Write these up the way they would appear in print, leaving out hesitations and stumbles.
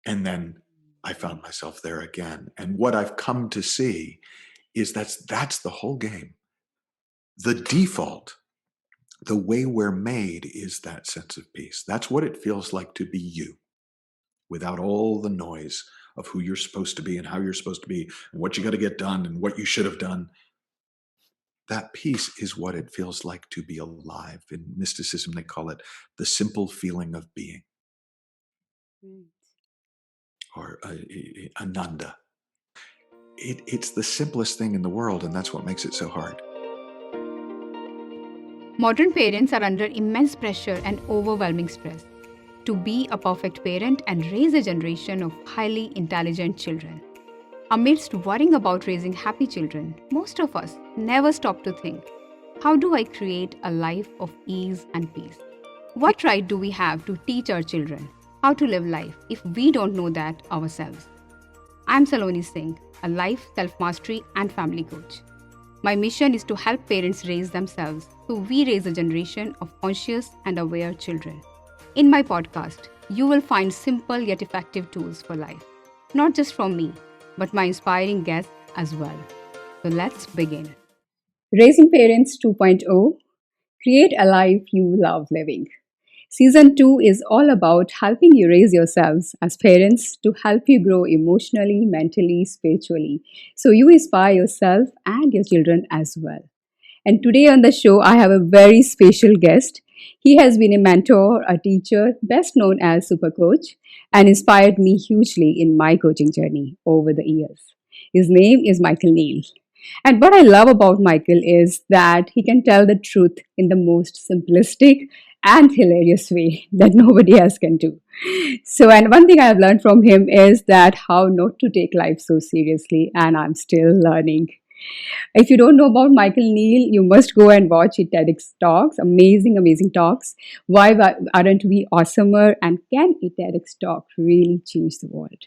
And then I found myself there again. And what I've come to see is that's the whole game. The default, the way we're made, is that sense of peace. That's what it feels like to be you, without all the noise of who you're supposed to be and how you're supposed to be and what you got to get done and what you should have done. That peace is what it feels like to be alive. In mysticism, they call it the simple feeling of being, Right. or Ananda. It's the simplest thing in the world, and that's what makes it so hard. Modern parents are under immense pressure and overwhelming stress to be a perfect parent and raise a generation of highly intelligent children. Amidst worrying about raising happy children, most of us never stop to think, how do I create a life of ease and peace? What right do we have to teach our children how to live life if we don't know that ourselves? I'm Saloni Singh, a life, self-mastery and family coach. My mission is to help parents raise themselves so we raise a generation of conscious and aware children. In my podcast, you will find simple yet effective tools for life, not just from me, but my inspiring guests as well. So let's begin. Raising Parents 2.0, Create a Life You Love Living. Season 2 is all about helping you raise yourselves as parents to help you grow emotionally, mentally, spiritually, so you inspire yourself and your children as well. And today on the show, I have a very special guest. He has been a mentor, a teacher, best known as SuperCoach, and inspired me hugely in my coaching journey over the years. His name is Michael Neill. And what I love about Michael is that he can tell the truth in the most simplistic and hilarious way that nobody else can do. So, and one thing I have learned from him is that how not to take life so seriously, and I'm still learning. If you don't know about Michael Neill, you must go and watch his TEDx talks. Amazing, amazing talks. Why aren't we awesomer? And can a TEDx talk really change the world?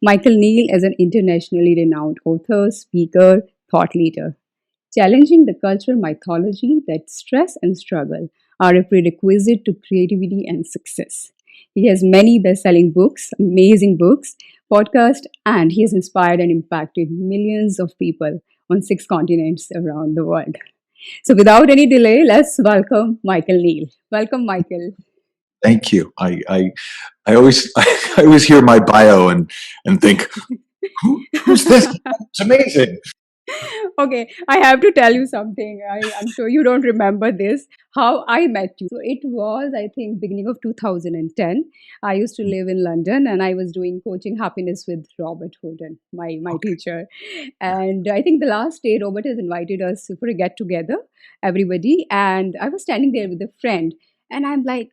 Michael Neill is an internationally renowned author, speaker, thought leader, challenging the cultural mythology that stress and struggle are a prerequisite to creativity and success. He has many best selling books, amazing books, podcasts, and he has inspired and impacted millions of people on 6 continents around the world. So, without any delay, let's welcome Michael Neill. Welcome, Michael. Thank you. I always I always hear my bio and think, who's this? It's amazing. Okay, I have to tell you something. I'm sure you don't remember this. How I met you. So it was, I think, beginning of 2010. I used to live in London and I was doing coaching happiness with Robert Holden, my Okay. teacher. Yeah. And I think the last day Robert has invited us for a get together, everybody. And I was standing there with a friend and I'm like,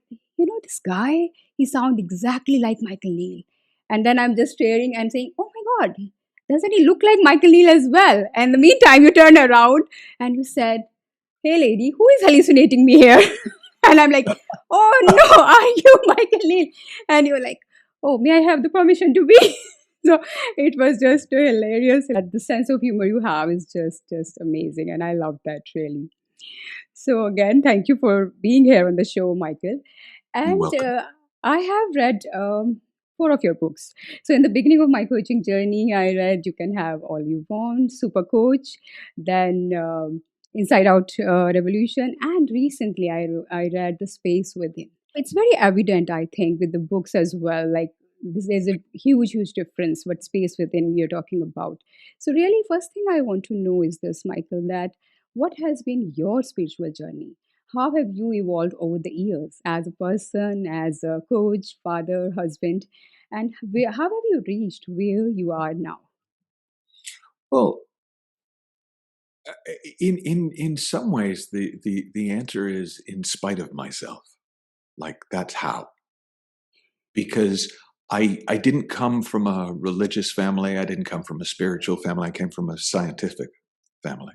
this guy, he sounds exactly like Michael Neill. And then I'm just staring and saying, oh my God, doesn't he look like Michael Neill as well? And in the meantime, you turned around and you said, hey, lady, who is hallucinating me here? And I'm like, oh no, are you Michael Neill? And you're like, oh, may I have the permission to be? So it was just hilarious. The sense of humor you have is just amazing. And I love that really. So again, thank you for being here on the show, Michael. You're And welcome. I have read 4 of your books. So in the beginning of my coaching journey, I read You Can Have All You Want, Super Coach, then Inside Out Revolution, and recently I read The Space Within. It's very evident, I think, with the books as well. Like there's a huge difference what space within we are talking about. So really, first thing I want to know is this, Michael, that what has been your spiritual journey? How have you evolved over the years as a person, as a coach, father, husband, and how have you reached where you are now? Well, in some ways, the answer is in spite of myself. Like that's how, because I didn't come from a religious family. I didn't come from a spiritual family. I came from a scientific family.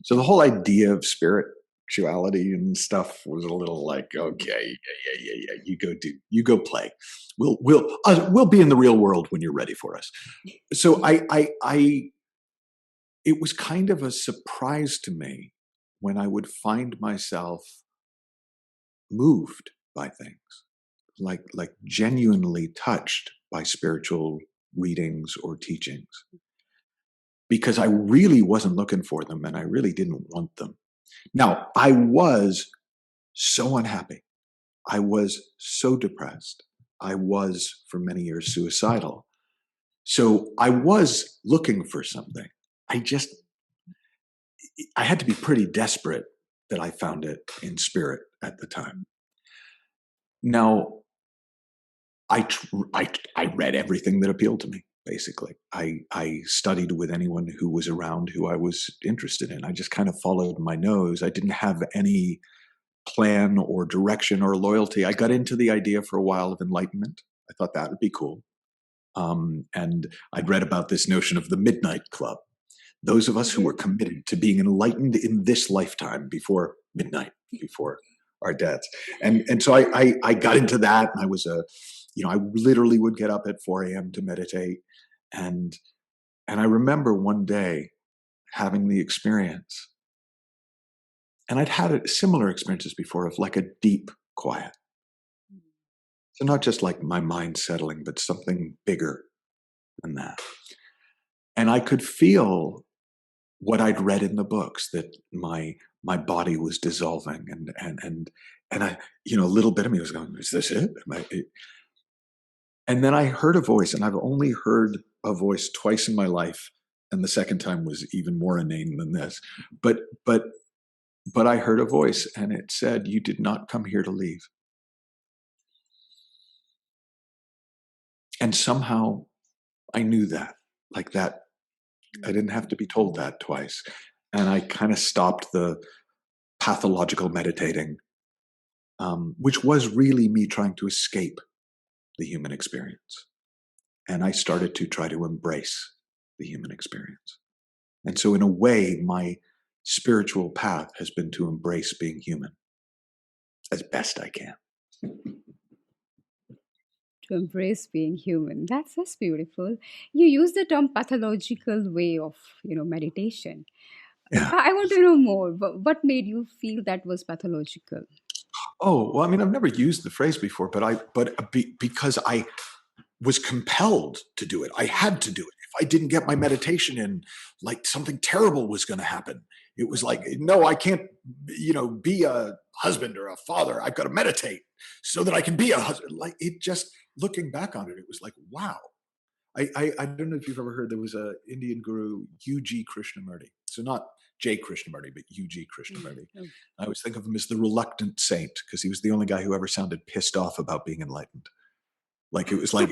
So the whole idea of spirituality and stuff was a little like, okay, yeah. You go play. We'll be in the real world when you're ready for us. So it was kind of a surprise to me when I would find myself moved by things, like genuinely touched by spiritual readings or teachings because I really wasn't looking for them and I really didn't want them. Now, I was so unhappy. I was so depressed. I was, for many years, suicidal. So I was looking for something. I just, I had to be pretty desperate that I found it in spirit at the time. Now, I read everything that appealed to me. Basically, I studied with anyone who was around who I was interested in. I just kind of followed my nose. I didn't have any plan or direction or loyalty. I got into the idea for a while of enlightenment. I thought that would be cool. And I'd read about this notion of the midnight club. Those of us who were committed to being enlightened in this lifetime before midnight, before our deaths. And so I got into that. And I was I literally would get up at 4 a.m. to meditate. And I remember one day having the experience, and I'd had similar experiences before of like a deep quiet. So not just like my mind settling, but something bigger than that. And I could feel what I'd read in the books, that my body was dissolving, and I, a little bit of me was going, "Is this it?" And then I heard a voice, and I've only heard a voice twice in my life, and the second time was even more inane than this. But I heard a voice, and it said, "You did not come here to leave." And somehow I knew that, like that. I didn't have to be told that twice. And I kind of stopped the pathological meditating, which was really me trying to escape the human experience. And I started to try to embrace the human experience. And so, in a way, my spiritual path has been to embrace being human as best I can. To embrace being human. That's beautiful. You use the term pathological way of, meditation. Yeah. I want to know more. What made you feel that was pathological? Oh, well, I mean, I've never used the phrase before, because I was compelled to do it. I had to do it. If I didn't get my meditation in, like something terrible was going to happen. It was like, no, I can't, be a husband or a father. I've got to meditate so that I can be a husband. Like it just, looking back on it, it was like, wow. I don't know if you've ever heard, there was a Indian guru, U.G. Krishnamurti. So not J. Krishnamurti, but U.G. Krishnamurti. Oh. I always think of him as the reluctant saint because he was the only guy who ever sounded pissed off about being enlightened. Like it was like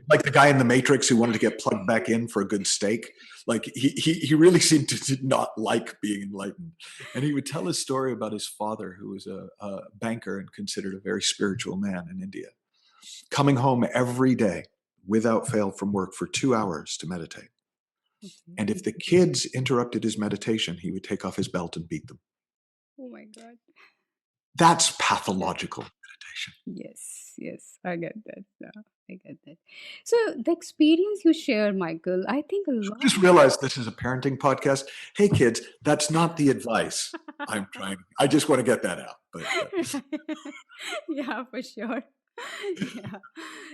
like the guy in the Matrix who wanted to get plugged back in for a good steak. Like he really seemed to not like being enlightened. And he would tell his story about his father, who was a banker and considered a very spiritual man in India, coming home every day without fail from work for 2 hours to meditate. Okay. And if the kids interrupted his meditation, he would take off his belt and beat them. Oh my God. That's pathological meditation. Yes, I get that. Yeah, I get that. So the experience you share, Michael, I think a lot. Just realized this is a parenting podcast. Hey, kids, that's not the advice I'm trying. I just want to get that out. But Yeah, for sure. Yeah.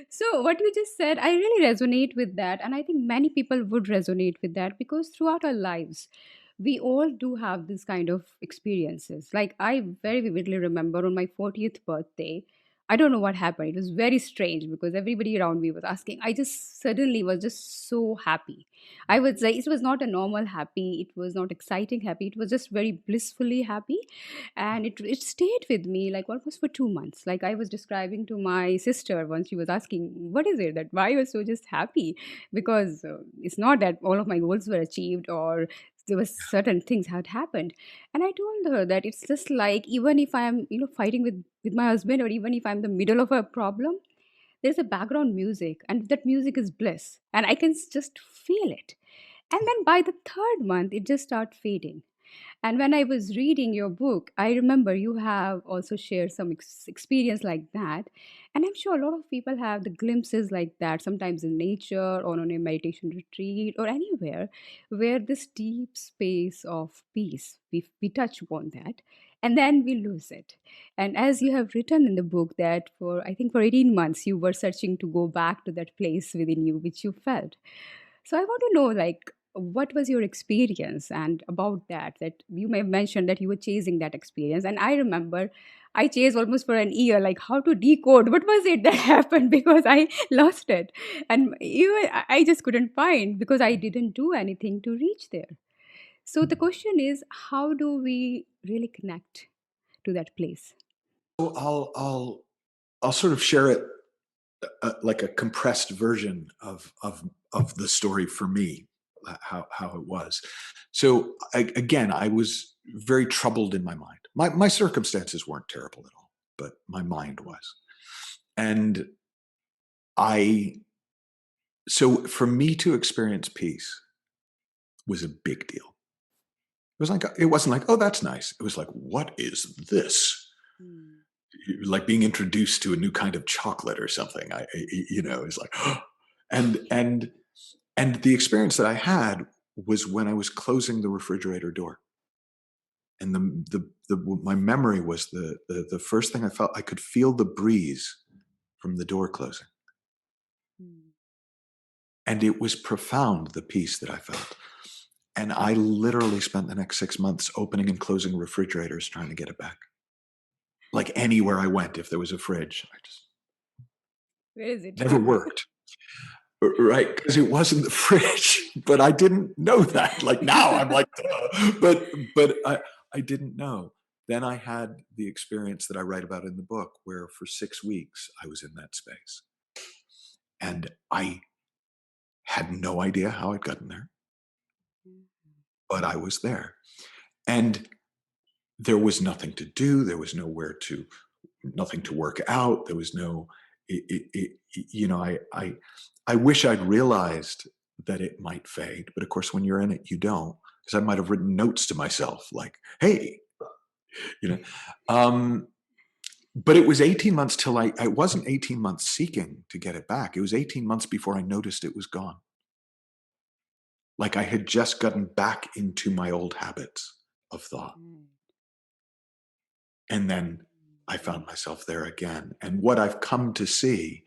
So what you just said, I really resonate with that, and I think many people would resonate with that because throughout our lives, we all do have this kind of experiences. Like I very vividly remember on my 40th birthday, I don't know what happened. It was very strange because everybody around me was asking. I just suddenly was just so happy. I would say it was not a normal happy, it was not exciting happy, it was just very blissfully happy. And it stayed with me like almost for 2 months. Like I was describing to my sister once, she was asking, what is it that why you're so just happy? Because it's not that all of my goals were achieved or there was certain things had happened. And I told her that it's just like, even if I'm fighting with my husband, or even if I'm in the middle of a problem, there's a background music, and that music is bliss, and I can just feel it. And then by the third month it just started fading. And when I was reading your book, I remember you have also shared some experience like that. And I'm sure a lot of people have the glimpses like that, sometimes in nature or on a meditation retreat or anywhere, where this deep space of peace, we touch upon that. and then we lose it. And as you have written in the book that for, I think, for 18 months you were searching to go back to that place within you which you felt. So I want to know, like, what was your experience and about that you may have mentioned that you were chasing that experience. And I remember I chased almost for an year, like how to decode what was it that happened, because I lost it. And even I just couldn't find, because I didn't do anything to reach there. So the question is, how do we really connect to that place? So I'll sort of share it like a compressed version of the story for me, how it was. So again, I was very troubled in my mind. My circumstances weren't terrible at all, but my mind was. And I so for me to experience peace was a big deal. It wasn't like, oh, that's nice. It was like, what is this? Mm. Like being introduced to a new kind of chocolate or something. It's like, and and the experience that I had was when I was closing the refrigerator door, and my memory was the first thing I felt. I could feel the breeze from the door closing, Mm. and it was profound, the peace that I felt. And I literally spent the next 6 months opening and closing refrigerators trying to get it back. Like anywhere I went, if there was a fridge, I just Where is it? never worked. Right, because it wasn't the fridge, but I didn't know that. Like now, I'm like, "Duh." But I didn't know. Then I had the experience that I write about in the book, where for 6 weeks I was in that space, and I had no idea how I'd gotten there, but I was there, and there was nothing to do. There was nothing to work out. There was no, I wish I'd realized that it might fade, but of course, when you're in it, you don't. Because I might have written notes to myself like, "Hey," you know. Um, but it was 18 months till I wasn't 18 months seeking to get it back. It was 18 months before I noticed it was gone. Like I had just gotten back into my old habits of thought. Mm. And then I found myself there again. And what I've come to see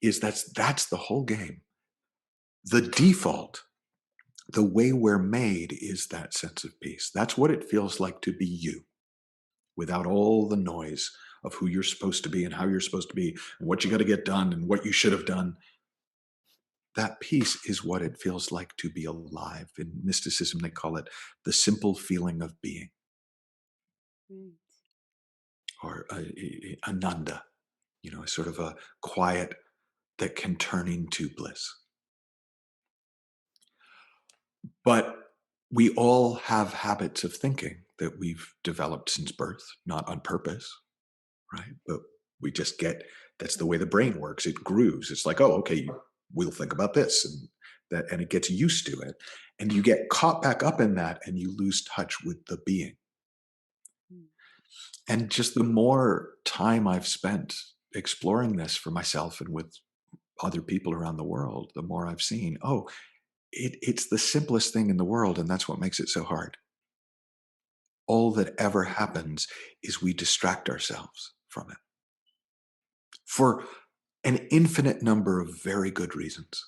is that's the whole game. The default, the way we're made, is that sense of peace. That's what it feels like to be you, without all the noise of who you're supposed to be and how you're supposed to be and what you got to get done and what you should have done. That peace is what it feels like to be alive. In mysticism, they call it the simple feeling of being, Mm. or Ananda, sort of a quiet that can turn into bliss. But we all have habits of thinking that we've developed since birth, not on purpose, right? But we just that's the way the brain works. It grooves. It's like, oh, okay, we'll think about this and it gets used to it. And you get caught back up in that and you lose touch with the being. Mm. And just the more time I've spent exploring this for myself and with other people around the world, the more I've seen, oh, it's the simplest thing in the world, and that's what makes it so hard. All that ever happens is we distract ourselves from it for an infinite number of very good reasons.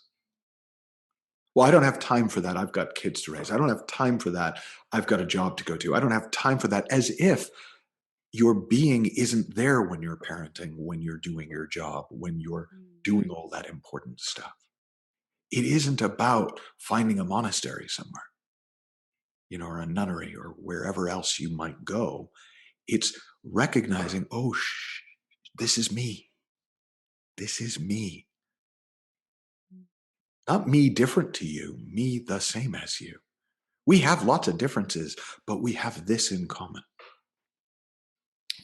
Well, I don't have time for that. I've got kids to raise. I don't have time for that. I've got a job to go to. I don't have time for that. As if your being isn't there when you're parenting, when you're doing your job, when you're Mm. doing all that important stuff. It isn't about finding a monastery somewhere, or a nunnery or wherever else you might go. It's recognizing, oh, this is me. This is me. Not me different to you, me the same as you. We have lots of differences, but we have this in common.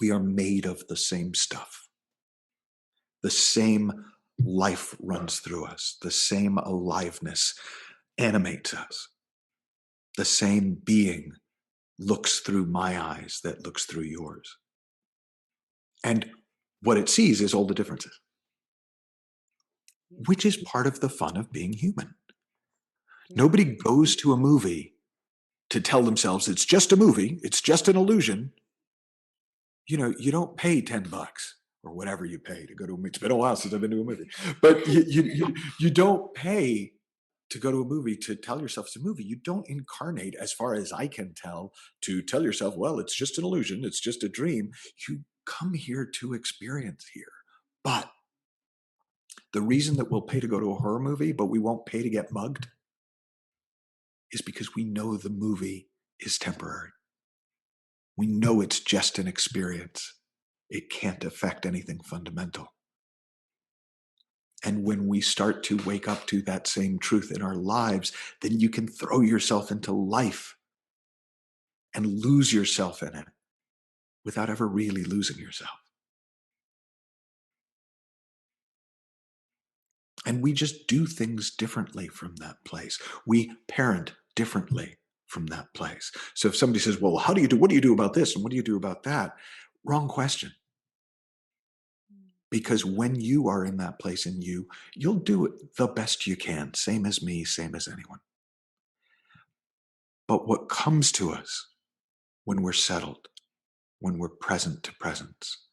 We are made of the same stuff. The same life runs through us. The same aliveness animates us. The same being looks through my eyes that looks through yours. And what it sees is all the differences, Yes. which is part of the fun of being human. Yes. Nobody goes to a movie to tell themselves it's just a movie, it's just an illusion. You don't pay $10 or whatever you pay to go to a movie. It's been a while since I've been to a movie, but you don't pay to go to a movie to tell yourself it's a movie. You don't incarnate, as far as I can tell, to tell yourself, well, it's just an illusion, it's just a dream. You come here to experience here. But the reason that we'll pay to go to a horror movie, but we won't pay to get mugged, is because we know the movie is temporary. We know it's just an experience. It can't affect anything fundamental. And when we start to wake up to that same truth in our lives, then you can throw yourself into life and lose yourself in it without ever really losing yourself. And we just do things differently from that place. We parent differently from that place. So if somebody says, well, what do you do about this? And what do you do about that? Wrong question. Because when you are in that place in you, you'll do it the best you can. Same as me, same as anyone. But what comes to us when we're settled, when we're present to presence,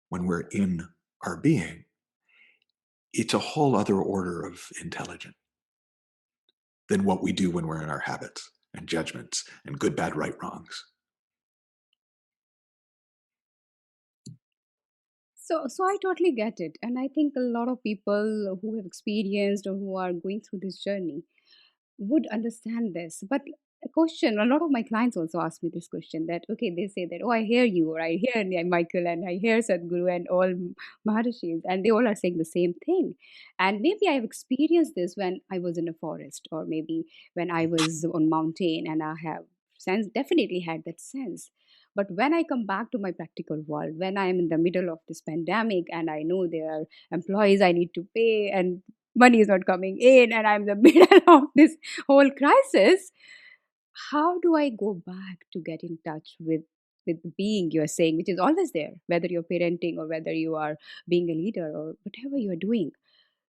when we're in our being, it's a whole other order of intelligence than what we do when we're in our habits and judgments and good, bad, right, wrongs. So I totally get it. And I think a lot of people who have experienced or who are going through this journey would understand this. But a question, a lot of my clients also ask me this question that, okay, they say that, oh, I hear you, or I hear Michael, and I hear Sadhguru and all Maharishis, and they all are saying the same thing. And maybe I've experienced this when I was in a forest, or maybe when I was on mountain, and I have definitely had that sense. But when I come back to my practical world, when I am in the middle of this pandemic and I know there are employees I need to pay and money is not coming in and I'm in the middle of this whole crisis, how do I go back to get in touch with the being you're saying, which is always there, whether you're parenting or whether you are being a leader or whatever you're doing?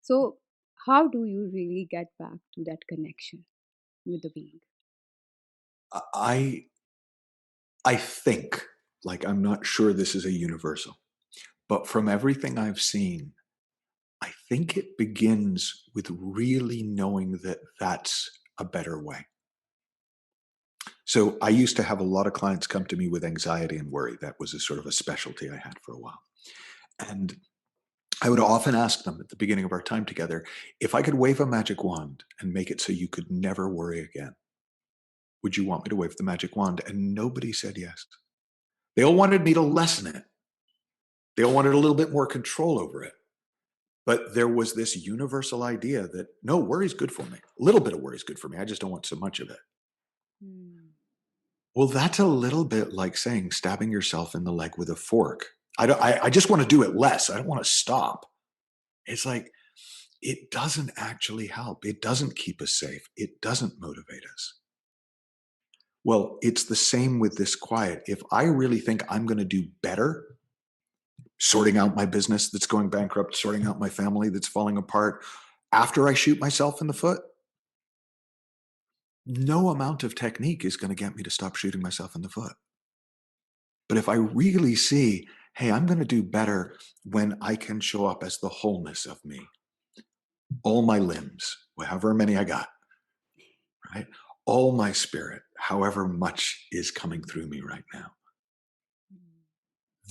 So how do you really get back to that connection with the being? I I think, like, I'm not sure this is a universal, but from everything I've seen, I think it begins with really knowing that that's a better way. So I used to have a lot of clients come to me with anxiety and worry. That was a sort of a specialty I had for a while. And I would often ask them at the beginning of our time together, if I could wave a magic wand and make it so you could never worry again, would you want me to wave the magic wand? And nobody said yes. They all wanted me to lessen it. They all wanted a little bit more control over it. But there was this universal idea that no, worry's good for me. A little bit of worry is good for me. I just don't want so much of it. Hmm. Well, that's a little bit like saying stabbing yourself in the leg with a fork. I just want to do it less. I don't want to stop. It's like, it doesn't actually help. It doesn't keep us safe. It doesn't motivate us. Well, it's the same with this quiet. If I really think I'm going to do better sorting out my business that's going bankrupt, sorting out my family that's falling apart after I shoot myself in the foot, no amount of technique is going to get me to stop shooting myself in the foot. But if I really see, hey, I'm going to do better when I can show up as the wholeness of me, all my limbs, however many I got, right? All my spirit, however much is coming through me right now,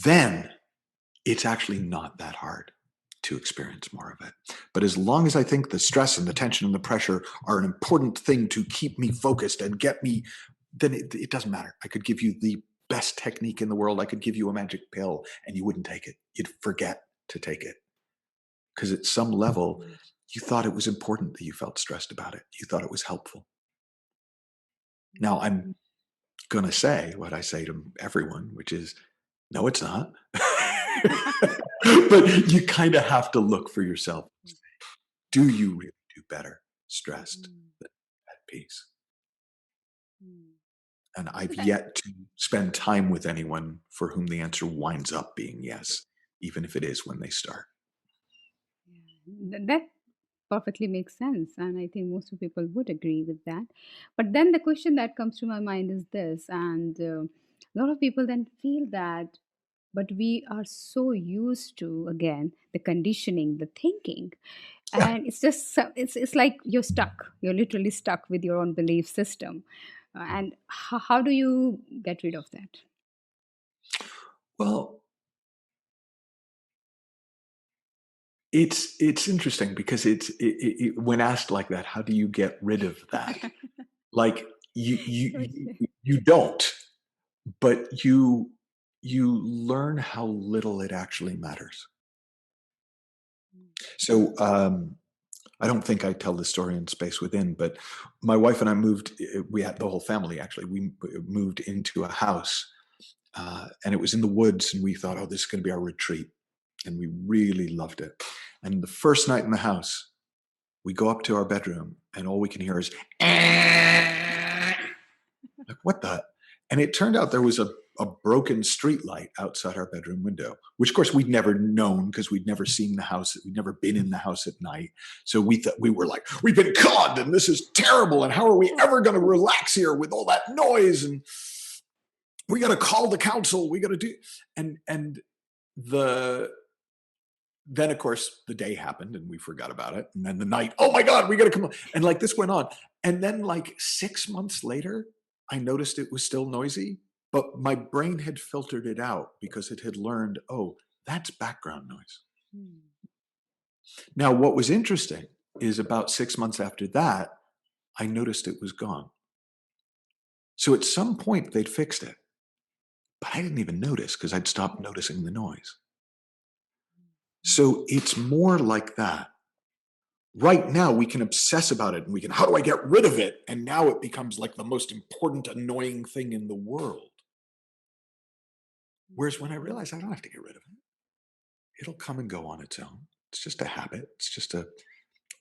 then it's actually not that hard to experience more of it. But as long as I think the stress and the tension and the pressure are an important thing to keep me focused and get me, then it doesn't matter. I could give you the best technique in the world. I could give you a magic pill and you wouldn't take it. You'd forget to take it. Because at some level, you thought it was important that you felt stressed about it. You thought it was helpful. Now, I'm going to say what I say to everyone, which is, no, it's not. But you kind of have to look for yourself. Do you really do better stressed than at peace? And I've That, yet to spend time with anyone for whom the answer winds up being yes, even if it is when they start. that perfectly makes sense. And I think most of people would agree with that. But then the question that comes to my mind is this, and a lot of people then feel that but we are so used to, again, the conditioning, the thinking, Yeah. and it's like you're literally stuck with your own belief system. And how do you get rid of that? Well, it's interesting because when asked like that, how do you get rid of that? Like Good. you don't, but you learn how little it actually matters. So I don't think I tell the story in Space Within, but my wife and I moved. We had the whole family actually. We moved into a house, and it was in the woods, and we thought, oh, this is going to be our retreat, and we really loved it. And the first night in the house, we go up to our bedroom, and all we can hear is like, what the? And it turned out there was a broken street light outside our bedroom window, which of course we'd never known because we'd never seen the house. We'd never been in the house at night. So we thought, we were like, we've been conned and this is terrible. And how are we ever going to relax here with all that noise? And we got to call the council. We got to do, and the, then of course the day happened and we forgot about it. And then the night, oh my God, we got to come on. And like this went on. And then like 6 months later, I noticed it was still noisy, but my brain had filtered it out because it had learned, oh, that's background noise. Hmm. Now, what was interesting is about 6 months after that, I noticed it was gone. So at some point they'd fixed it, but I didn't even notice because I'd stopped noticing the noise. So it's more like that. Right now we can obsess about it and we can, how do I get rid of it? And now it becomes like the most important, annoying thing in the world. Whereas when I realize I don't have to get rid of it, it'll come and go on its own. It's just a habit. It's just a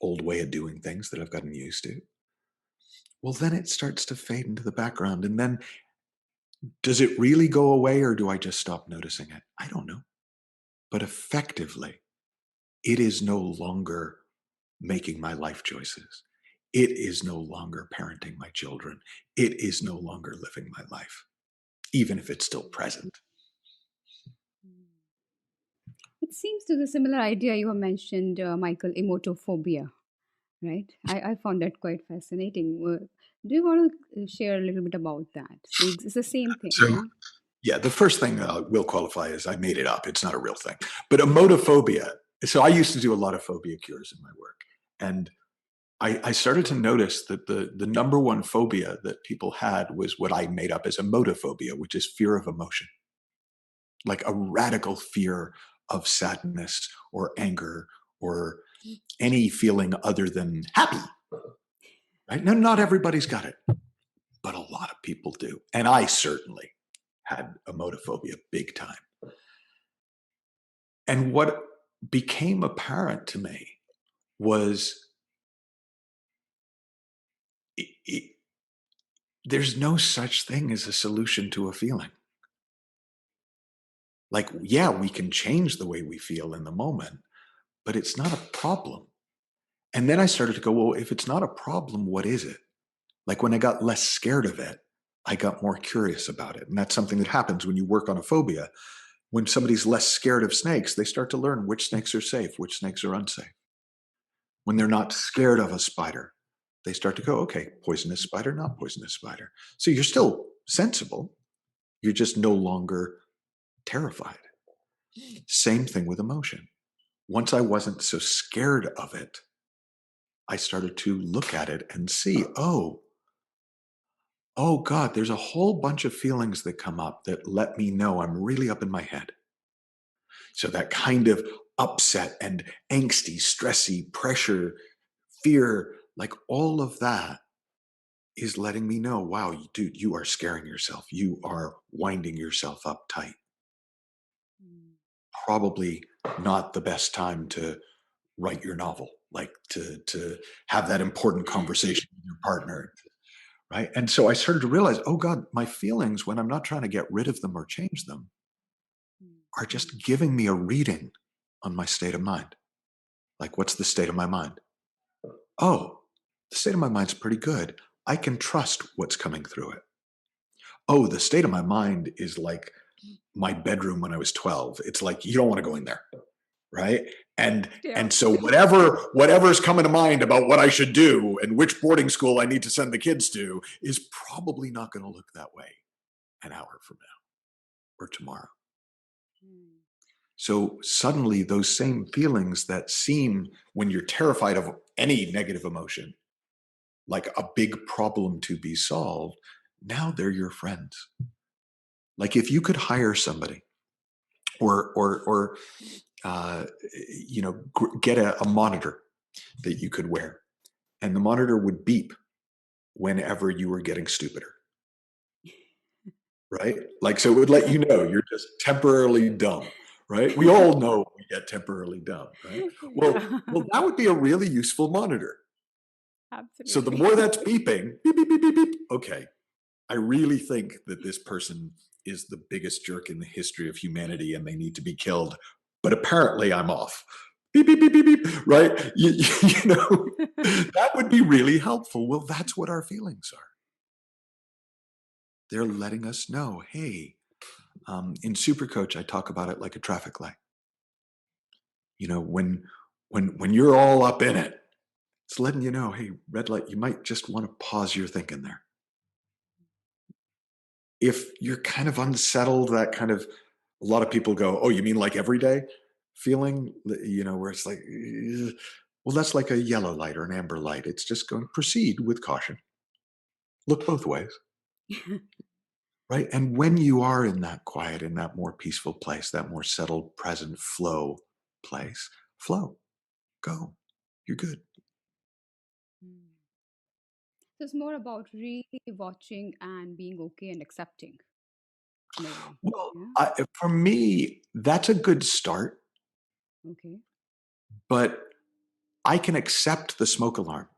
old way of doing things that I've gotten used to. Well, then it starts to fade into the background. And then does it really go away or do I just stop noticing it? I don't know. But effectively, it is no longer making my life choices. It is no longer parenting my children. It is no longer living my life, even if it's still present. It seems to the similar idea you have mentioned, Michael, emotophobia, right? I found that quite fascinating. Do you want to share a little bit about that? It's the same thing, So, yeah? yeah, the first thing will qualify is I made it up. It's not a real thing. But emotophobia. So I used to do a lot of phobia cures in my work. And I started to notice that the number one phobia that people had was what I made up as emotophobia, which is fear of emotion, like a radical fear of sadness or anger or any feeling other than happy. Right? Now, not everybody's got it, but a lot of people do. And I certainly had emotophobia big time. And what became apparent to me was it, there's no such thing as a solution to a feeling. Like, yeah, we can change the way we feel in the moment, but it's not a problem. And then I started to go, well, if it's not a problem, what is it? Like when I got less scared of it, I got more curious about it. And that's something that happens when you work on a phobia. When somebody's less scared of snakes, they start to learn which snakes are safe, which snakes are unsafe. When they're not scared of a spider, they start to go, okay, poisonous spider, not poisonous spider. So you're still sensible. You're just no longer terrified. Same thing with emotion. Once I wasn't so scared of it, I started to look at it and see, oh God, there's a whole bunch of feelings that come up that let me know I'm really up in my head. So that kind of upset and angsty, stressy, pressure, fear, like all of that is letting me know, wow, dude, you are scaring yourself. You are winding yourself up tight. Probably not the best time to write your novel, like to have that important conversation with your partner, right? And so I started to realize, oh God, my feelings, when I'm not trying to get rid of them or change them, are just giving me a reading on my state of mind. Like, what's the state of my mind? Oh, the state of my mind's pretty good. I can trust what's coming through it. Oh, the state of my mind is like my bedroom when I was 12. It's like, you don't want to go in there, right? Yeah. And so whatever's coming to mind about what I should do and which boarding school I need to send the kids to is probably not going to look that way an hour from now or tomorrow. So suddenly those same feelings that seem, when you're terrified of any negative emotion, like a big problem to be solved, now they're your friends. Like if you could hire somebody or get a monitor that you could wear, and the monitor would beep whenever you were getting stupider, right? Like, so it would let you know you're just temporarily dumb, right? We all know we get temporarily dumb, right? Yeah. Well, that would be a really useful monitor. So the Absolutely. more that's beeping, beep, beep, beep, beep, beep, okay, I really think that this person is the biggest jerk in the history of humanity and they need to be killed. But apparently I'm off. Beep, beep, beep, beep, beep, right? You know, that would be really helpful. Well, that's what our feelings are. They're letting us know, hey, in SuperCoach, I talk about it like a traffic light. You know, when you're all up in it, it's letting you know, hey, red light, you might just want to pause your thinking there. If you're kind of unsettled, that kind of, a lot of people go, oh, you mean like every day feeling, you know, where it's like, well, that's like a yellow light or an amber light. It's just going, proceed with caution. Look both ways, right? And when you are in that quiet, in that more peaceful place, that more settled, present flow place, flow, go, you're good. So it's more about really watching and being okay and accepting in a way. Well, Yeah. for me, that's a good start, Okay. but I can accept the smoke alarm,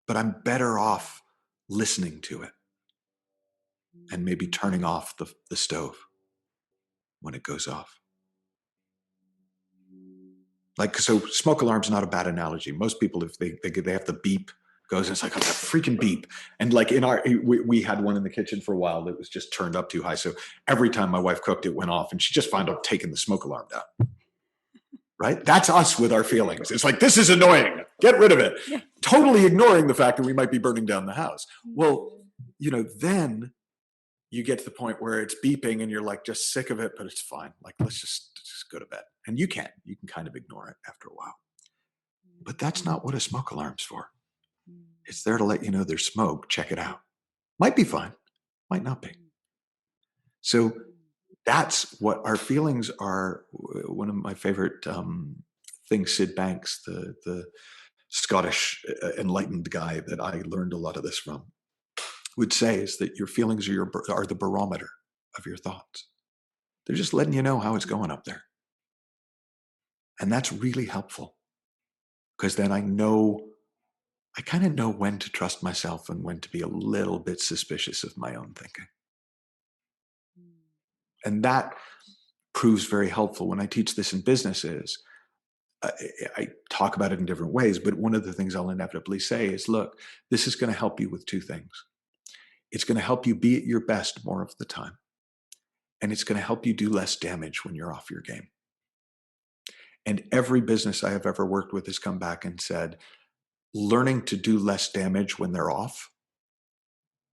but I'm better off listening to it and maybe turning off the stove when it goes off. Like, so smoke alarm's not a bad analogy. Most people, if they have the beep goes, it's like, oh, that freaking beep. And like in we had one in the kitchen for a while that was just turned up too high. So every time my wife cooked, it went off and she just found out taking the smoke alarm down. Right? That's us with our feelings. It's like, this is annoying. Get rid of it. Yeah. Totally ignoring the fact that we might be burning down the house. Well, you know, then you get to the point where it's beeping and you're like just sick of it, but it's fine. Like, let's just go to bed. And you can kind of ignore it after a while. But that's not what a smoke alarm's for. It's there to let you know there's smoke. Check it out. Might be fine, might not be. So that's what our feelings are. One of my favorite things, Sid Banks, the Scottish enlightened guy that I learned a lot of this from, would say is that your feelings are the barometer of your thoughts. They're just letting you know how it's going up there. And that's really helpful because then I kind of know when to trust myself and when to be a little bit suspicious of my own thinking. And that proves very helpful when I teach this in businesses. I talk about it in different ways, but one of the things I'll inevitably say is, look, this is going to help you with two things. It's going to help you be at your best more of the time. And it's going to help you do less damage when you're off your game. And every business I have ever worked with has come back and said, learning to do less damage when they're off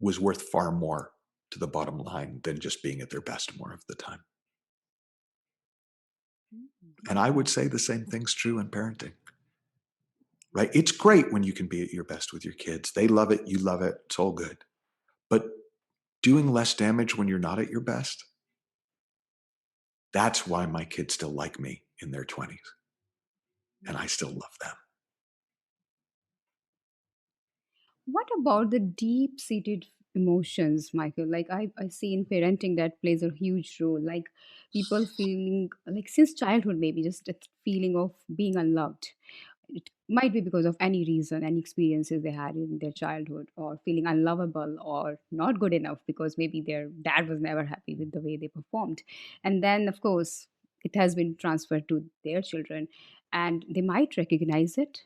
was worth far more to the bottom line than just being at their best more of the time. And I would say the same thing's true in parenting, right? It's great when you can be at your best with your kids. They love it. You love it. It's all good. But doing less damage when you're not at your best, that's why my kids still like me in their 20s. And I still love them. What about the deep seated emotions, Michael? Like I see in parenting that plays a huge role. Like people feeling like since childhood, maybe just that feeling of being unloved. It might be because of any reason, any experiences they had in their childhood, or feeling unlovable or not good enough because maybe their dad was never happy with the way they performed. And then, of course, it has been transferred to their children, and they might recognize it,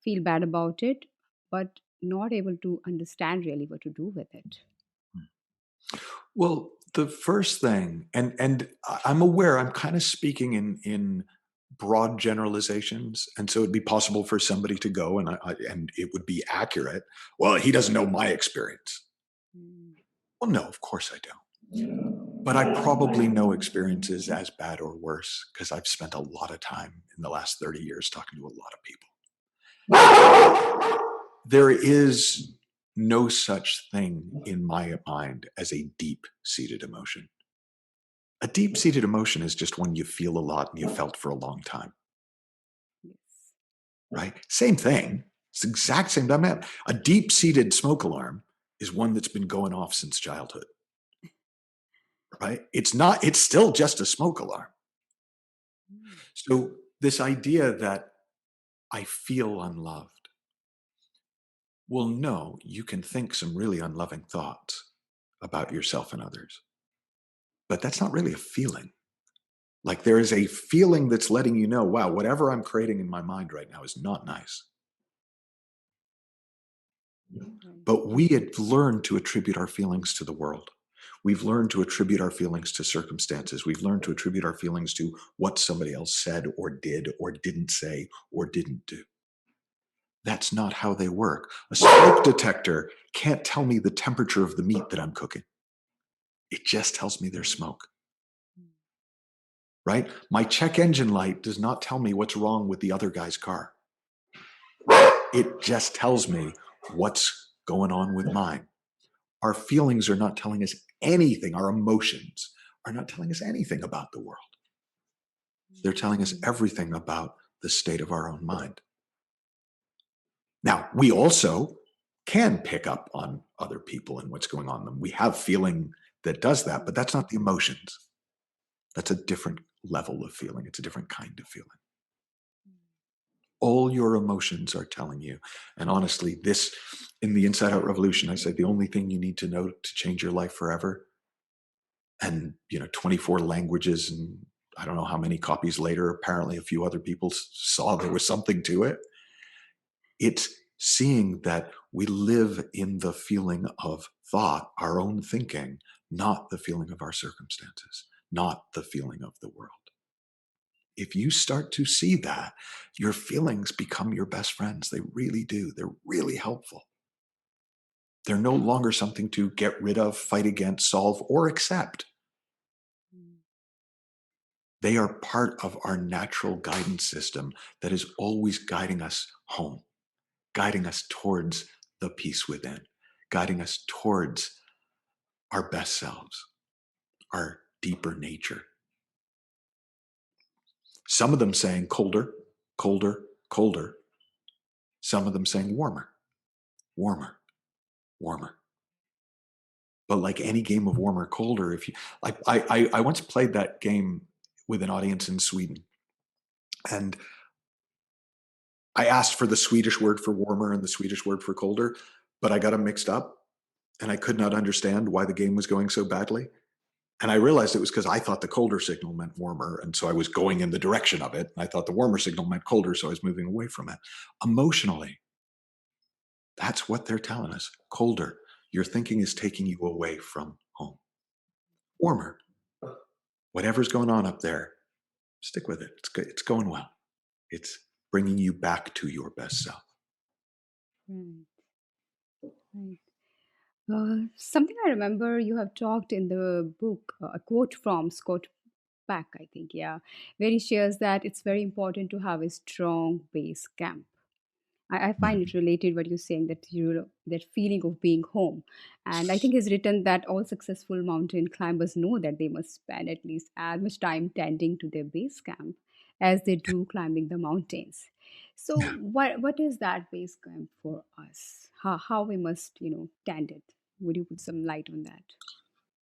feel bad about it, but not able to understand really what to do with it. Well, The first thing, and I'm aware I'm kind of speaking in broad generalizations, and so it'd be possible for somebody to go and it would be accurate. Well, he doesn't know my experience. Mm. Well, no, of course I don't. But I probably know experiences as bad or worse because I've spent a lot of time in the last 30 years talking to a lot of people. There is no such thing in my mind as a deep-seated emotion. A deep-seated emotion is just one you feel a lot and you felt for a long time, Yes. right? Same thing. It's the exact same dynamic. A deep-seated smoke alarm is one that's been going off since childhood, right? It's still just a smoke alarm. Mm. So this idea that I feel unloved, well, no, you can think some really unloving thoughts about yourself and others, but that's not really a feeling. Like there is a feeling that's letting you know, wow, whatever I'm creating in my mind right now is not nice. Right. But we had learned to attribute our feelings to the world. We've learned to attribute our feelings to circumstances. We've learned to attribute our feelings to what somebody else said or didn't say or didn't do. That's not how they work. A smoke detector can't tell me the temperature of the meat that I'm cooking. It just tells me there's smoke, right? My check engine light does not tell me what's wrong with the other guy's car. It just tells me what's going on with mine. Our feelings are not telling us anything. Our emotions are not telling us anything about the world. They're telling us everything about the state of our own mind. Now, we also can pick up on other people and what's going on in them. We have feeling that does that, but that's not the emotions. That's a different level of feeling. It's a different kind of feeling. All your emotions are telling you. And honestly, this in the Inside Out Revolution, I said the only thing you need to know to change your life forever, and 24 languages and I don't know how many copies later, apparently a few other people saw there was something to it. It's seeing that we live in the feeling of thought, our own thinking, not the feeling of our circumstances, not the feeling of the world. If you start to see that, your feelings become your best friends. They really do. They're really helpful. They're no longer something to get rid of, fight against, solve, or accept. They are part of our natural guidance system that is always guiding us home, guiding us towards the peace within, guiding us towards our best selves, our deeper nature. Some of them saying colder, colder, colder. Some of them saying warmer, warmer, warmer. But like any game of warmer, colder, if you like, I once played that game with an audience in Sweden, and I asked for the Swedish word for warmer and the Swedish word for colder, but I got them mixed up, and I could not understand why the game was going so badly. And I realized it was because I thought the colder signal meant warmer, and so I was going in the direction of it. And I thought the warmer signal meant colder, so I was moving away from it. Emotionally, that's what they're telling us. Colder. Your thinking is taking you away from home. Warmer. Whatever's going on up there, stick with it. It's going well. It's bringing you back to your best self. Right. Right. Something I remember you have talked in the book, a quote from Scott Peck, I think, yeah, where he shares that it's very important to have a strong base camp. I find it Mhm. related what you're saying, that that feeling of being home. And I think he's written that all successful mountain climbers know that they must spend at least as much time tending to their base camp as they do climbing the mountains. So Yeah. what is that base camp for us? How we must, tend it? Would you put some light on that?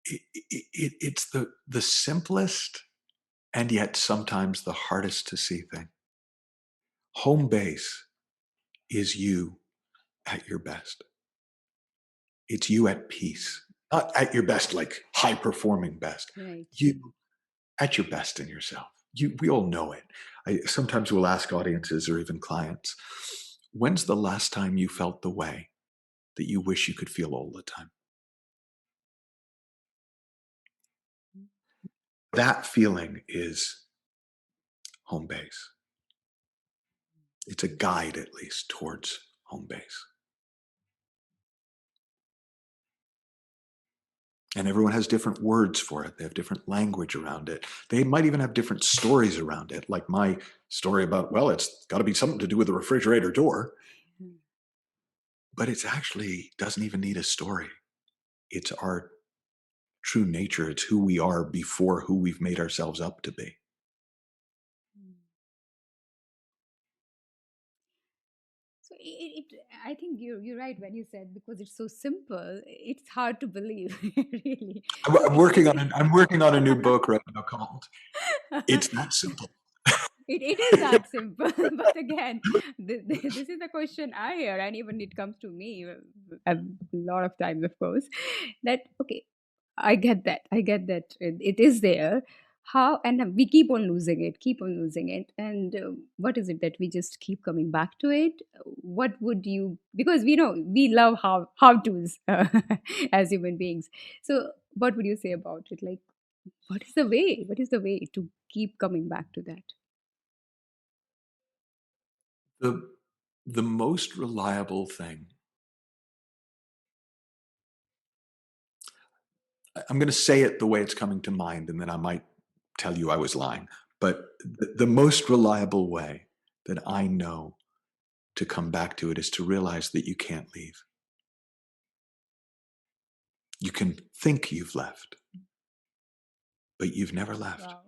It's the simplest and yet sometimes the hardest to see thing. Home base is you at your best. It's you at peace, not at your best, like high performing best. Right. You at your best in yourself. We all know it. I sometimes will ask audiences or even clients, when's the last time you felt the way that you wish you could feel all the time? That feeling is home base. It's a guide, at least, towards home base. And everyone has different words for it. They have different language around it. They might even have different stories around it. Like my story about, well, it's got to be something to do with the refrigerator door. But it's actually doesn't even need a story. It's our true nature. It's who we are before who we've made ourselves up to be. So I think you're right when you said, because it's so simple, it's hard to believe, really. I'm working on a new book right now called "It's That Simple." It is that simple. But again, this is a question I hear, and even it comes to me a lot of times, of course, that, okay, I get that. I get that it is there. How, and we keep on losing it, keep on losing it. And what is it that we just keep coming back to it? What would you, because we know we love how to's as human beings. So, what would you say about it? Like, what is the way? What is the way to keep coming back to that? The the most reliable thing, I'm going to say it the way it's coming to mind, and then I might tell you I was lying. But the most reliable way that I know to come back to it is to realize that you can't leave. You can think you've left, but you've never left. Wow.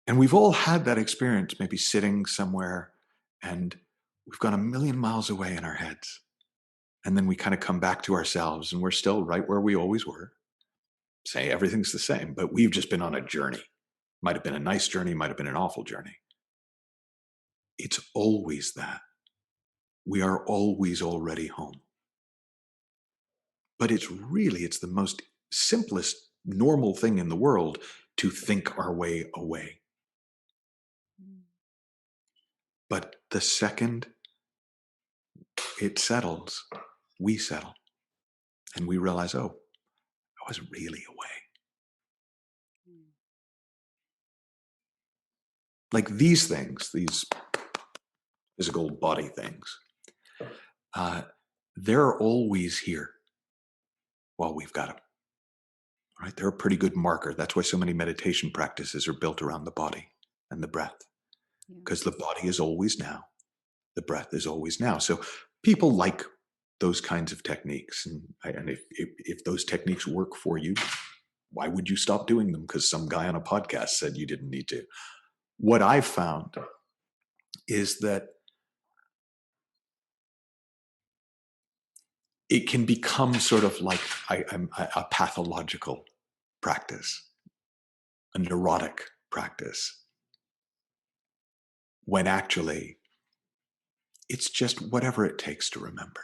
And we've all had that experience, maybe sitting somewhere and we've gone a million miles away in our heads. And then we kind of come back to ourselves and we're still right where we always were. Say everything's the same, but we've just been on a journey. Might have been a nice journey, might have been an awful journey. It's always that. We are always already home. But it's the most simplest, normal thing in the world to think our way away. But the second it settles, we settle. And we realize, oh, I was really away. Like these things, these physical body things, they're always here while we've got them. Right? They're a pretty good marker. That's why so many meditation practices are built around the body and the breath, because the body is always now, the breath is always now. So people like those kinds of techniques, and if those techniques work for you, why would you stop doing them? Because some guy on a podcast said you didn't need to. What I've found is that it can become sort of like a pathological practice, a neurotic practice, when actually it's just whatever it takes to remember.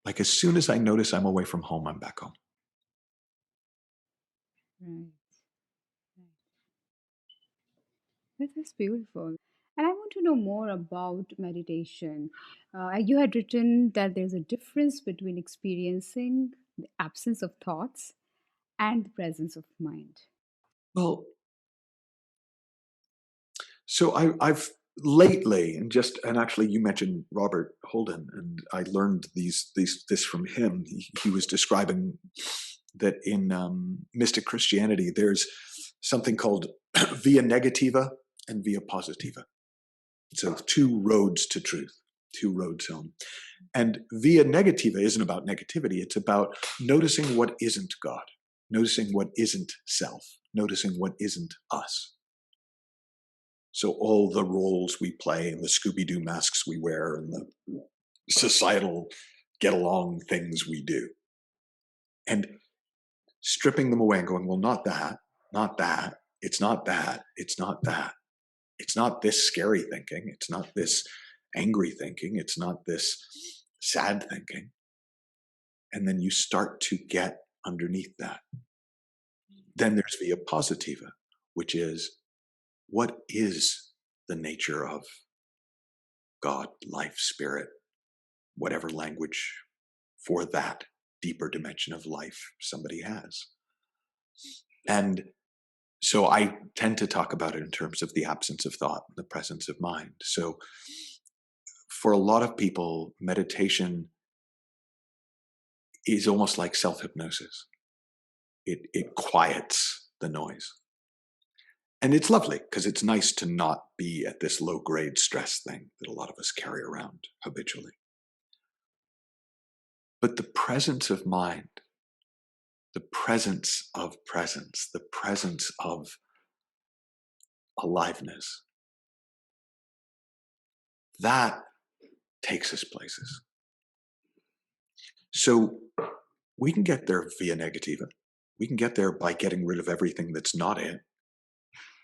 Like as soon as I notice I'm away from home, I'm back home. Right. That's beautiful. And I want to know more about meditation. You had written that there's a difference between experiencing the absence of thoughts and the presence of mind. Well, so I've lately, and actually you mentioned Robert Holden, and I learned this from him. He was describing that in mystic Christianity, there's something called via negativa and via positiva. So two roads to truth, two roads home. And via negativa isn't about negativity. It's about noticing what isn't God, noticing what isn't self, noticing what isn't us. So all the roles we play and the Scooby-Doo masks we wear and the societal get along things we do. And stripping them away and going, well, not that, not that, it's not that, it's not that. It's not this scary thinking. It's not this angry thinking. It's not this sad thinking. And then you start to get underneath that. Then there's via positiva, which is what is the nature of God, life, spirit, whatever language for that deeper dimension of life somebody has. And So I tend to talk about it in terms of the absence of thought, the presence of mind. So for a lot of people, meditation is almost like self-hypnosis. It quiets the noise. And it's lovely because it's nice to not be at this low-grade stress thing that a lot of us carry around habitually. But the presence of mind, the presence of presence, the presence of aliveness, that takes us places. So we can get there via negativa. We can get there by getting rid of everything that's not it.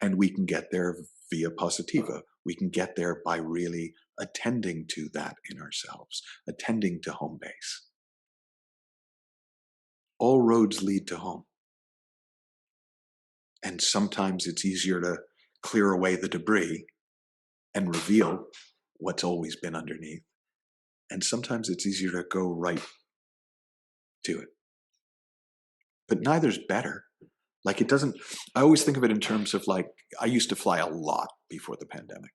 And we can get there via positiva. We can get there by really attending to that in ourselves, attending to home base. All roads lead to home. And sometimes it's easier to clear away the debris and reveal what's always been underneath. And sometimes it's easier to go right to it. But neither's better. Like it doesn't, I always think of it in terms of like, I used to fly a lot before the pandemic.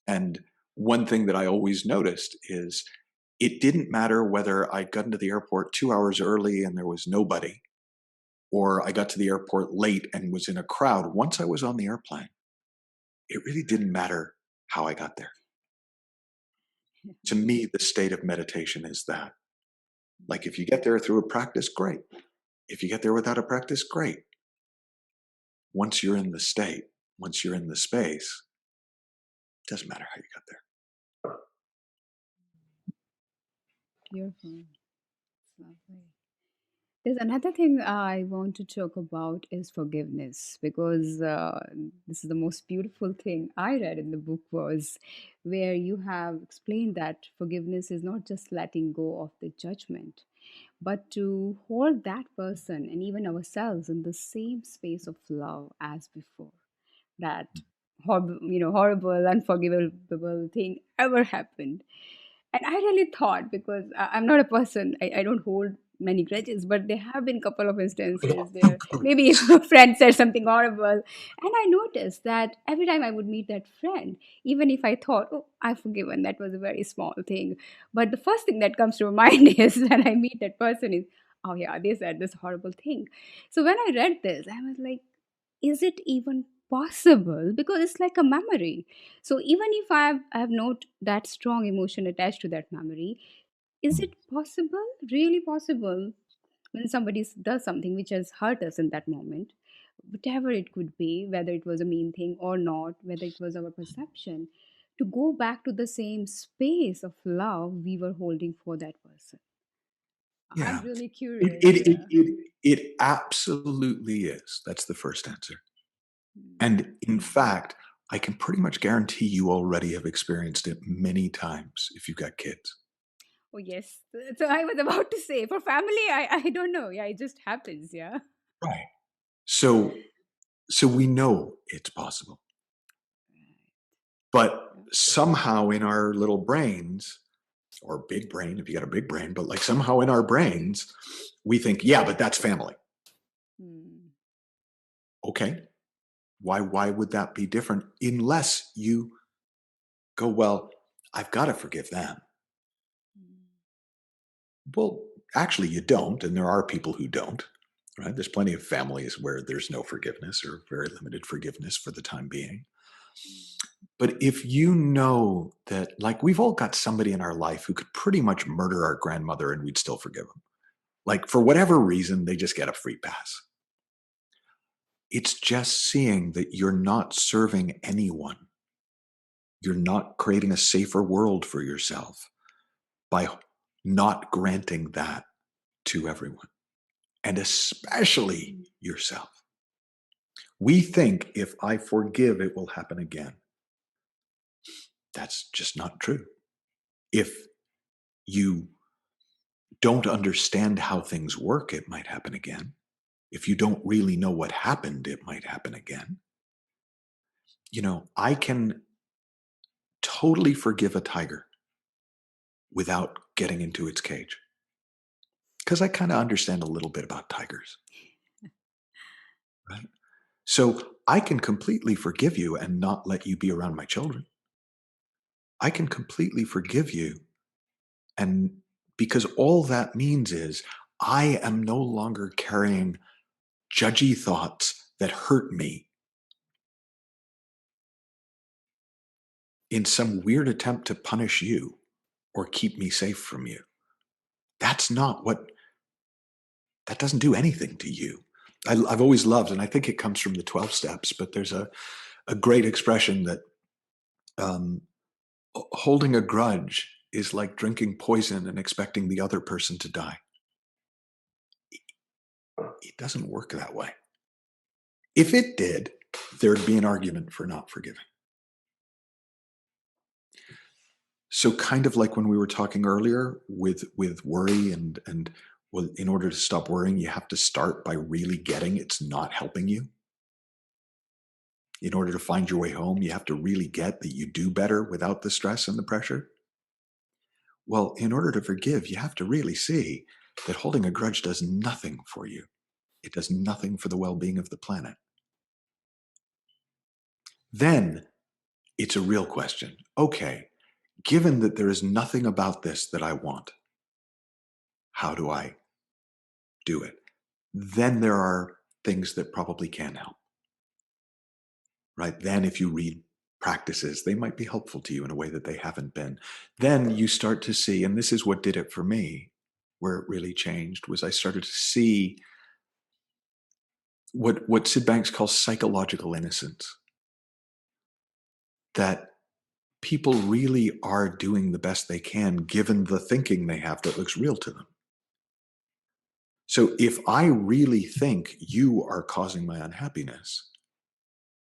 And one thing that I always noticed is it didn't matter whether I got into the airport 2 hours early and there was nobody, or I got to the airport late and was in a crowd. Once I was on the airplane, it really didn't matter how I got there. To me, the state of meditation is that. Like if you get there through a practice, great. If you get there without a practice, great. Once you're in the state, once you're in the space, it doesn't matter how you got there. Beautiful. Lovely. There's another thing I want to talk about is forgiveness because this is the most beautiful thing I read in the book was where you have explained that forgiveness is not just letting go of the judgment, but to hold that person and even ourselves in the same space of love as before. That horrible, unforgivable thing ever happened. And I really thought, because I'm not a person, I don't hold many grudges, but there have been a couple of instances where maybe a friend said something horrible. And I noticed that every time I would meet that friend, even if I thought, oh, I've forgiven, that was a very small thing. But the first thing that comes to my mind is when I meet that person is, oh yeah, they said this horrible thing. So when I read this, I was like, is it even possible? Because it's like a memory. So even if I have not that strong emotion attached to that memory, is it possible, really possible, when somebody does something which has hurt us in that moment, whatever it could be, whether it was a mean thing or not, whether it was our perception, to go back to the same space of love we were holding for that person? I'm Yeah, really it, curious. it, it, Yeah. it, it absolutely is. That's the first answer. Hmm. And in fact, I can pretty much guarantee you already have experienced it many times if you've got kids. Oh yes. So I was about to say for family, I don't know. Yeah, it just happens. Yeah. Right. So we know it's possible. But Yeah. somehow in our little brains, or big brain, if you got a big brain, but like somehow in our brains, we think, yeah, but that's family. Hmm. Okay. Why would that be different unless you go, well, I've got to forgive them. Hmm. Well, actually, you don't. And there are people who don't, right? There's plenty of families where there's no forgiveness or very limited forgiveness for the time being. But if you know that, like, we've all got somebody in our life who could pretty much murder our grandmother and we'd still forgive them. Like, for whatever reason, they just get a free pass. It's just seeing that you're not serving anyone. You're not creating a safer world for yourself by not granting that to everyone, and especially yourself. We think if I forgive, it will happen again. That's just not true. If you don't understand how things work, it might happen again. If you don't really know what happened, it might happen again. I can totally forgive a tiger without getting into its cage because I kind of understand a little bit about tigers, right? So I can completely forgive you and not let you be around my children. I can completely forgive you. And because all that means is I am no longer carrying judgy thoughts that hurt me in some weird attempt to punish you or keep me safe from you. That's not what, that doesn't do anything to you. I've always loved, and I think it comes from the 12 steps, but there's a great expression that um, holding a grudge is like drinking poison and expecting the other person to die. It doesn't work that way. If it did, there'd be an argument for not forgiving. So kind of like when we were talking earlier with worry and well, in order to stop worrying, you have to start by really getting it's not helping you. In order to find your way home, you have to really get that you do better without the stress and the pressure. Well, in order to forgive, you have to really see that holding a grudge does nothing for you. It does nothing for the well-being of the planet. Then it's a real question. Okay, given that there is nothing about this that I want, how do I do it? Then there are things that probably can help, right? Then if you read practices, they might be helpful to you in a way that they haven't been. Then you start to see, and this is what did it for me, where it really changed, was I started to see what Sid Banks calls psychological innocence. That people really are doing the best they can given the thinking they have that looks real to them. So if I really think you are causing my unhappiness,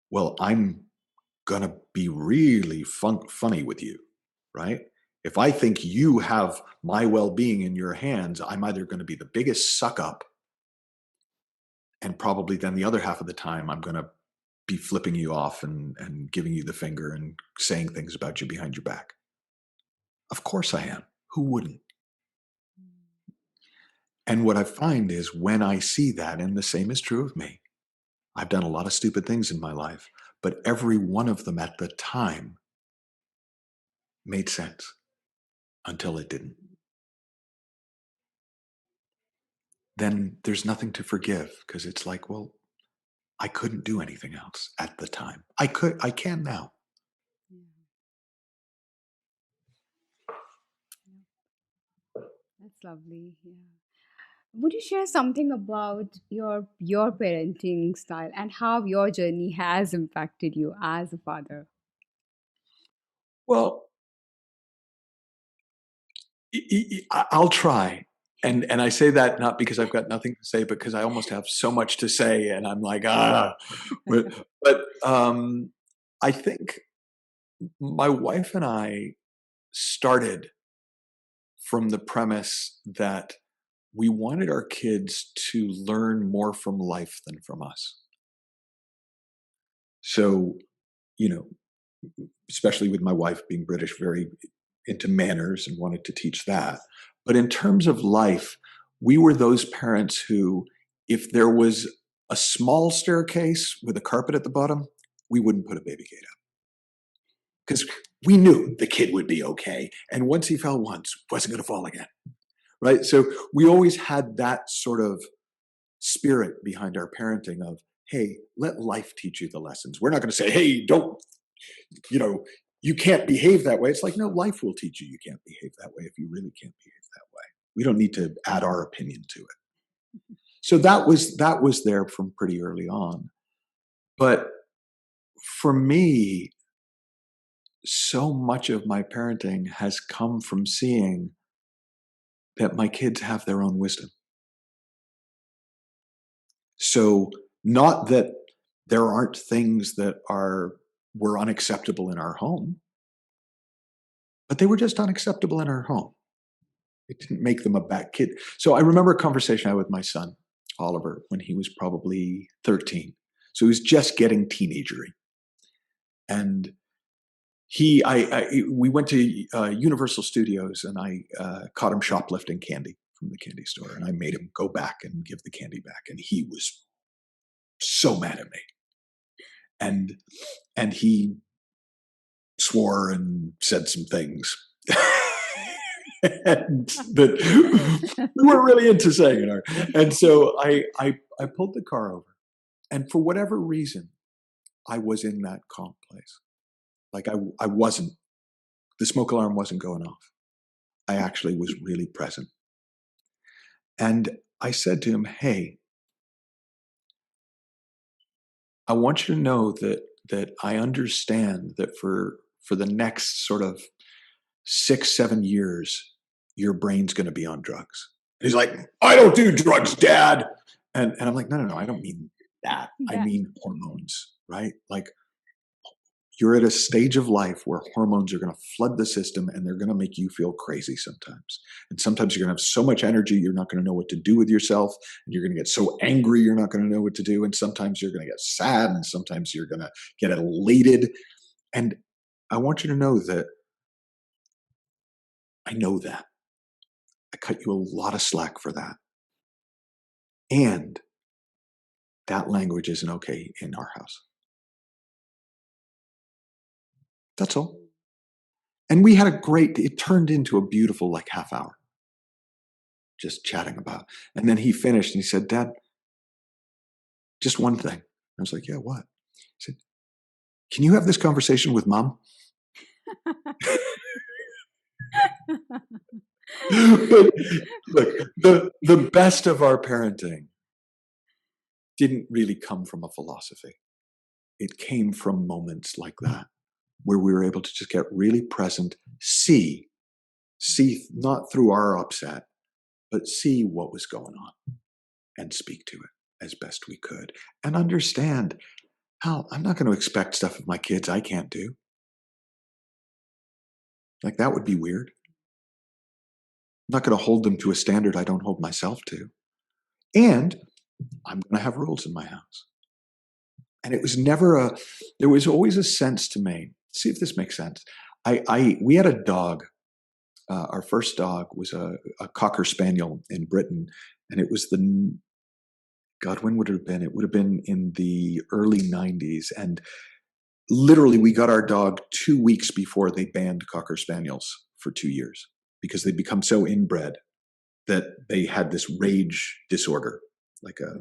well, I'm going to be really funny with you, right? If I think you have my well-being in your hands, I'm either going to be the biggest suck up, and probably then the other half of the time, I'm going to be flipping you off and giving you the finger and saying things about you behind your back. Of course I am. Who wouldn't? And what I find is when I see that, and the same is true of me, I've done a lot of stupid things in my life, but every one of them at the time made sense until it didn't. Then there's nothing to forgive because it's like, well, I couldn't do anything else at the time. I can now. That's lovely. Yeah. Would you share something about your parenting style and how your journey has impacted you as a father? Well, I'll try. And I say that not because I've got nothing to say, because I almost have so much to say, and I'm like, but I think my wife and I started from the premise that we wanted our kids to learn more from life than from us. So, you know, especially with my wife being British, very into manners and wanted to teach that. But in terms of life, we were those parents who, if there was a small staircase with a carpet at the bottom, we wouldn't put a baby gate up because we knew the kid would be okay. And once he fell once, wasn't going to fall again. Right. So we always had that sort of spirit behind our parenting of, hey, let life teach you the lessons. We're not going to say, hey, don't, you can't behave that way. It's like, no, life will teach you can't behave that way if you really can't behave that way. We don't need to add our opinion to it. So that was there from pretty early on. But for me, so much of my parenting has come from seeing that my kids have their own wisdom. So not that there aren't things that were unacceptable in our home, but they were just unacceptable in our home. It didn't make them a bad kid. So I remember a conversation I had with my son, Oliver, when he was probably 13. So he was just getting teenagery. And we went to Universal Studios, and I caught him shoplifting candy from the candy store. And I made him go back and give the candy back. And he was so mad at me. And he swore and said some things and that we weren't really into saying it. And so I pulled the car over, and for whatever reason, I was in that calm place. Like I wasn't, the smoke alarm wasn't going off. I actually was really present. And I said to him, hey, I want you to know that I understand that for the next sort of 6-7 years, your brain's going to be on drugs. He's like, I don't do drugs, Dad. And I'm like, no, I don't mean that. I mean hormones, right? Like, you're at a stage of life where hormones are going to flood the system and they're going to make you feel crazy sometimes. And sometimes you're going to have so much energy, you're not going to know what to do with yourself. And you're going to get so angry, you're not going to know what to do. And sometimes you're going to get sad, and sometimes you're going to get elated. And I want you to know that I know that. I cut you a lot of slack for that. And that language isn't okay in our house. That's all. And we had it turned into a beautiful like half hour just chatting about. And then he finished and he said, Dad, just one thing. I was like, yeah, what? He said, can you have this conversation with Mom? But look, the best of our parenting didn't really come from a philosophy. It came from moments like that, where we were able to just get really present, see not through our upset, but see what was going on and speak to it as best we could. And understand, hell, I'm not going to expect stuff of my kids I can't do. Like, that would be weird. I'm not going to hold them to a standard I don't hold myself to. And I'm going to have rules in my house. And it was never there was always a sense to me. See if this makes sense. We had a dog. Our first dog was a Cocker Spaniel in Britain. And it was God, when would it have been? It would have been in the early 90s. And literally, we got our dog 2 weeks before they banned Cocker Spaniels for 2 years, because they'd become so inbred that they had this rage disorder, like a,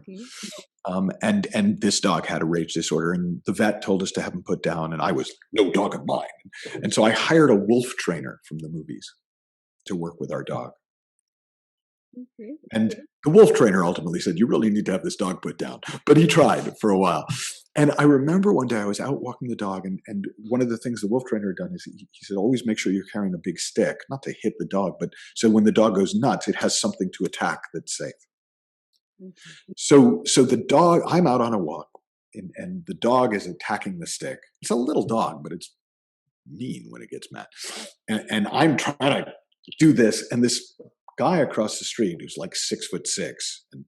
and this dog had a rage disorder, and the vet told us to have him put down, and I was, no dog of mine. And so I hired a wolf trainer from the movies to work with our dog. And the wolf trainer ultimately said, you really need to have this dog put down. But he tried for a while. And I remember one day I was out walking the dog, and one of the things the wolf trainer had done is he said, always make sure you're carrying a big stick, not to hit the dog, but so when the dog goes nuts, it has something to attack that's safe. So the dog, I'm out on a walk, and the dog is attacking the stick. It's a little dog, but it's mean when it gets mad. And I'm trying to do this, and this guy across the street who's like 6'6" and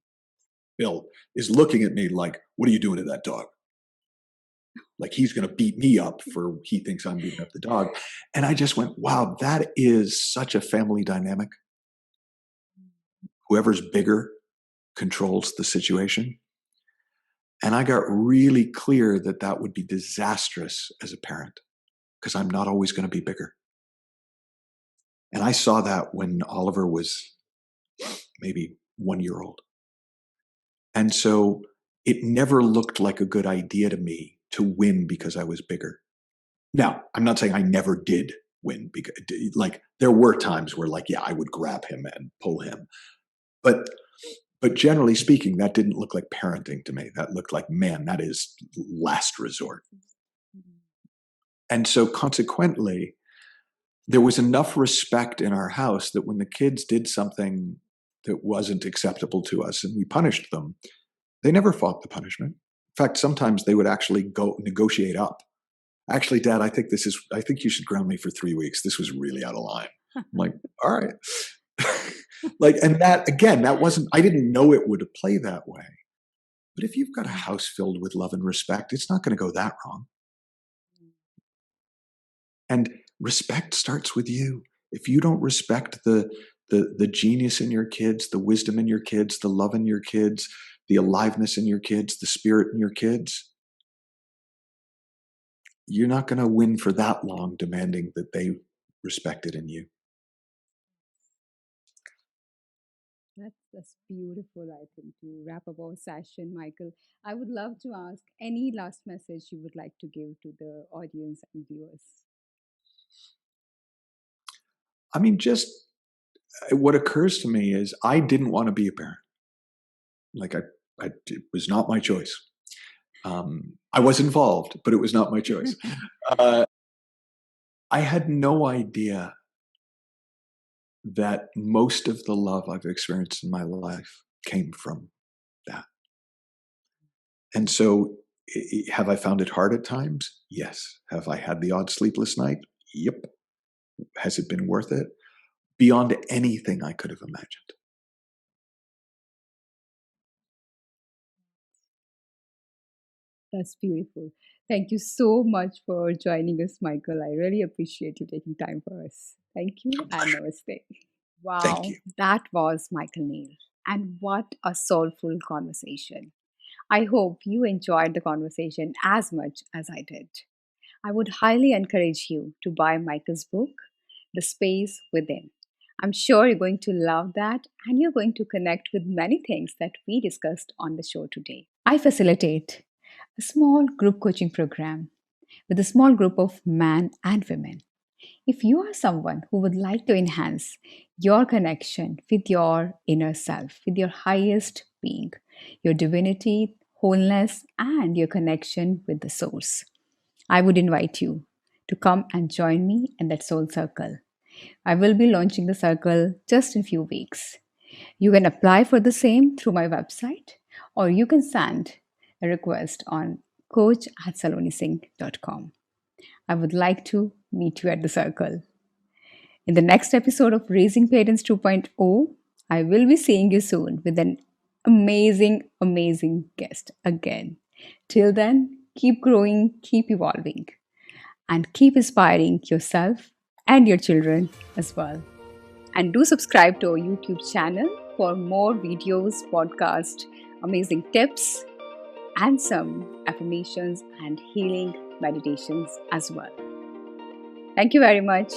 built is looking at me like, what are you doing to that dog? Like, he's going to beat me up for he thinks I'm beating up the dog. And I just went, wow, that is such a family dynamic. Whoever's bigger controls the situation. And I got really clear that that would be disastrous as a parent, because I'm not always going to be bigger. And I saw that when Oliver was maybe 1 year old. And so it never looked like a good idea to me to win because I was bigger. Now, I'm not saying I never did win, because like there were times where like, yeah, I would grab him and pull him. But generally speaking, that didn't look like parenting to me. That looked like, man, that is last resort. And so consequently, there was enough respect in our house that when the kids did something that wasn't acceptable to us and we punished them, they never fought the punishment. In fact, sometimes they would actually go negotiate up. Actually, Dad, I think you should ground me for 3 weeks. This was really out of line. I'm like, all right. Like, and that, again, that wasn't, I didn't know it would play that way. But if you've got a house filled with love and respect, it's not going to go that wrong. And respect starts with you. If you don't respect the genius in your kids, the wisdom in your kids, the love in your kids, the aliveness in your kids, the spirit in your kids, you're not going to win for that long demanding that they respect it in you. That's beautiful, I think, to wrap up our session, Michael. I would love to ask any last message you would like to give to the audience and viewers. I mean, just what occurs to me is I didn't want to be a parent. Like it was not my choice. I was involved, but it was not my choice. I had no idea that most of the love I've experienced in my life came from that. And so have I found it hard at times? Yes. Have I had the odd sleepless night? Yep. Has it been worth it? Beyond anything I could have imagined. That's beautiful. Thank you so much for joining us, Michael. I really appreciate you taking time for us. Thank you and namaste. Thank Wow, you. that was Michael Neill. And what a soulful conversation. I hope you enjoyed the conversation as much as I did. I would highly encourage you to buy Michael's book, The Space Within. I'm sure you're going to love that and you're going to connect with many things that we discussed on the show today. I facilitate a small group coaching program with a small group of men and women. If you are someone who would like to enhance your connection with your inner self, with your highest being, your divinity, wholeness, and your connection with the source, I would invite you to come and join me in that soul circle. I will be launching the circle just in a few weeks. You can apply for the same through my website or you can send a request on coach@salonisingh.com. I would like to meet you at the circle. In the next episode of Raising Parents 2.0, I will be seeing you soon with an amazing guest again. Till then, keep growing, keep evolving, and keep inspiring yourself and your children as well. And do subscribe to our YouTube channel for more videos, podcasts, amazing tips, and some affirmations and healing meditations as well. Thank you very much.